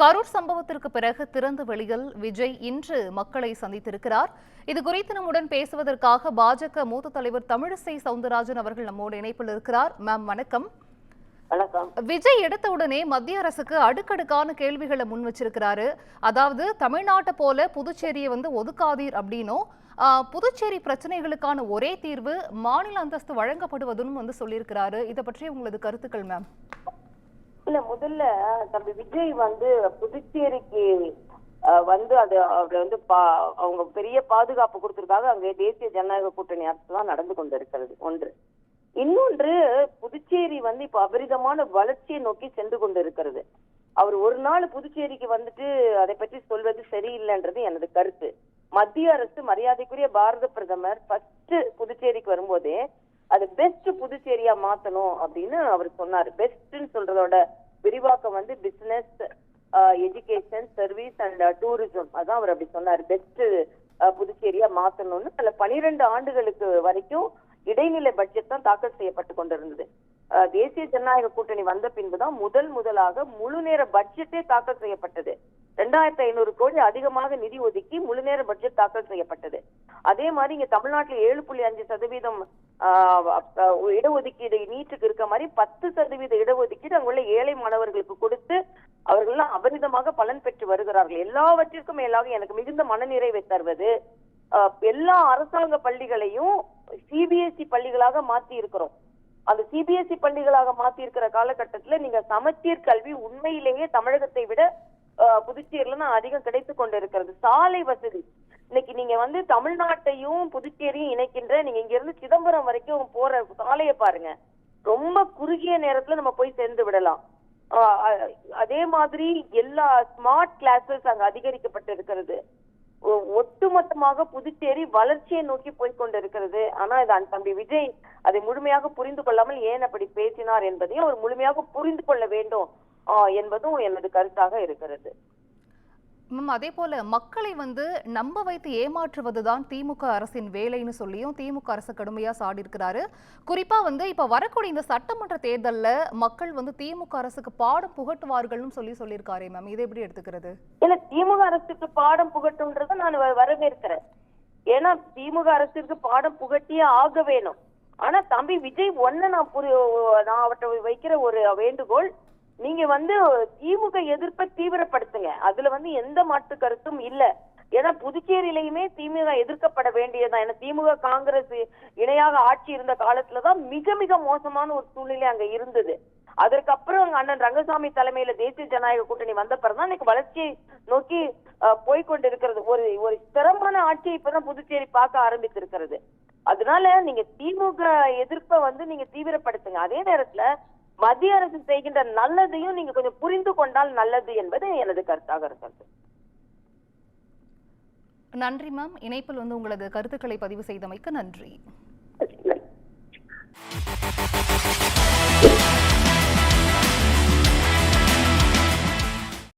கரூர் சம்பவத்திற்கு பிறகு திறந்த வெளியில் விஜய் இன்று மக்களை சந்தித்திருக்கிறார். இது குறித்து நம்முடன் பேசுவதற்காக பாஜக மூத்த தலைவர் தமிழிசை சவுந்தரராஜன் அவர்கள் நம்மோடு இணைப்பில் இருக்கிறார். மேம் வணக்கம். விஜய் எடுத்தவுடனே மத்திய அரசுக்கு அடுக்கடுக்கான கேள்விகளை முன் வச்சிருக்கிறாரு. அதாவது தமிழ்நாட்டை போல புதுச்சேரியை ஒதுக்காதீர் அப்படின்னும், புதுச்சேரி பிரச்சனைகளுக்கான ஒரே தீர்வு மாநில அந்தஸ்து வழங்கப்படுவதுன்னு சொல்லியிருக்கிறாரு. இதை பற்றி உங்களது கருத்துக்கள் மேம்? இல்ல, முதல்ல தம்பி விஜய் புதுச்சேரிக்கு அது அவர் அவங்க பெரிய பாதுகாப்பு கொடுத்திருக்காங்க. அங்கே தேசிய ஜனநாயக கூட்டணி அரசு தான் நடந்து கொண்டு இருக்கிறது ஒன்று. இன்னொன்று, புதுச்சேரி இப்ப அபரிதமான வளர்ச்சியை நோக்கி சென்று கொண்டு இருக்கிறது. அவர் ஒரு நாள் புதுச்சேரிக்கு அதை பற்றி சொல்வது சரியில்லைன்றது எனது கருத்து. மத்திய அரசு, மரியாதைக்குரிய பாரத பிரதமர் ஃபர்ஸ்ட் புதுச்சேரிக்கு வரும்போதே அது பெஸ்ட் புதுச்சேரியா மாத்தணும் அப்படின்னு அவர் சொன்னார். பெஸ்ட்ன்னு சொல்றதோட விரிவாக்கம் business, education, service and tourism. அதான் அவர் அப்படி சொன்னார், பெஸ்ட் புதுச்சேரியா மாத்தணும்னு. அதுல 12 ஆண்டுகளுக்கு வரைக்கும் இடைநிலை பட்ஜெட் தான் தாக்கல் செய்யப்பட்டு கொண்டிருந்தது. தேசிய ஜனநாயக கூட்டணி வந்த பின்புதான் முதலாக முழு நேர பட்ஜெட்டே தாக்கல் செய்யப்பட்டது. 2500 கோடி அதிகமாக நிதி ஒதுக்கி முழு நேர பட்ஜெட் தாக்கல் செய்யப்பட்டது. அதே மாதிரி இங்க தமிழ்நாட்டில் 7.5% இடஒதுக்கீடு நீட்டுக்கு இருக்க மாதிரி 10% இடஒதுக்கீடு அங்குள்ள ஏழை மாணவர்களுக்கு கொடுத்து அவர்கள் அபரிதமாக பலன் பெற்று வருகிறார்கள். எல்லாவற்றிற்கும் மேலாக எனக்கு மிகுந்த மனநிறைவை தருவது, எல்லா அரசாங்க பள்ளிகளையும் சிபிஎஸ்இ பள்ளிகளாக மாத்தி இருக்கிறோம். அந்த சிபிஎஸ்இ பள்ளிகளாக மாத்தி இருக்கிற காலகட்டத்துல நீங்க சமச்சீர் கல்வி உண்மையிலேயே தமிழகத்தை விட புதுச்சேரியில தான் அதிகம் கிடைத்து கொண்டு இருக்கிறது. சாலை வசதி, இன்னைக்கு நீங்க தமிழ்நாட்டையும் புதுச்சேரியும் இணைக்கின்ற, நீங்க இங்க இருந்து சிதம்பரம் வரைக்கும் போற சாலையை பாருங்க, ரொம்ப குறுகிய நேரத்துல நம்ம போய் சேர்ந்து விடலாம். அதே மாதிரி எல்லா ஸ்மார்ட் கிளாஸஸ் அங்க அதிகரிக்கப்பட்டு இருக்கிறது. ஒட்டுமொத்தமாக புதுச்சேரி வளர்ச்சியை நோக்கி போய்கொண்டிருக்கிறது. ஆனா தம்பி விஜய் அதை முழுமையாக புரிந்து கொள்ளாமல் ஏன் அப்படி பேசினார் என்பதையும் அவர் முழுமையாக புரிந்து கொள்ள வேண்டும் என்பதும் எனது கருத்தாக இருக்கிறது. அதே போல மக்களை நம்ப வைத்து ஏமாற்றுவதுதான் திமுக அரசின் வேலைன்னு சொல்லியும் திமுக அரசு கடுமையா சாடி இருக்கிறாரு. குறிப்பா இப்ப வரக்கூடிய இந்த சட்டமன்ற தேர்தல்ல மக்கள் திமுக அரசுக்கு பாடம் புகட்டுவார்கள்னு சொல்லியிருக்காரு மேம். இதை எப்படி எடுத்துக்கிறது? இல்ல, திமுக அரசுக்கு பாடம் புகட்டுன்றதை நான் வரவேற்கிறேன். ஏன்னா திமுக அரசுக்கு பாடம் புகட்டியே ஆக வேணும். ஆனா தம்பி விஜய் நான் அவற்றை வைக்கிற ஒரு வேண்டுகோள், நீங்க திமுக எதிர்ப்பை தீவிரப்படுத்துங்க. அதுல எந்த மாற்று கருத்தும் இல்ல. ஏன்னா புதுச்சேரியிலையுமே திமுக எதிர்க்கப்பட வேண்டியதுதான். ஏன்னா திமுக காங்கிரஸ் இணையாக ஆட்சி இருந்த காலத்துலதான் மிக மிக மோசமான ஒரு சூழ்நிலை அங்க இருந்தது. அதற்கப்புறம் அண்ணன் ரங்கசாமி தலைமையில தேசிய ஜனநாயக கூட்டணி வந்த பிறகுதான் இன்னைக்கு வளர்ச்சியை நோக்கி போய்கொண்டிருக்கிறது. ஒரு ஸ்திரமான ஆட்சியை இப்பதான் புதுச்சேரி பார்க்க ஆரம்பித்திருக்கிறது. அதனால நீங்க திமுக எதிர்ப்பை நீங்க தீவிரப்படுத்துங்க. அதே நேரத்துல மத்திய அரசு செய்கின்ற நல்லதையும் நீங்க கொஞ்சம் புரிந்து கொண்டால் நல்லது என்பது எனது கருத்தாக இருக்கிறது. நன்றி மேம். இணைப்பில் உங்களது கருத்துக்களை பதிவு செய்தமைக்கு நன்றி.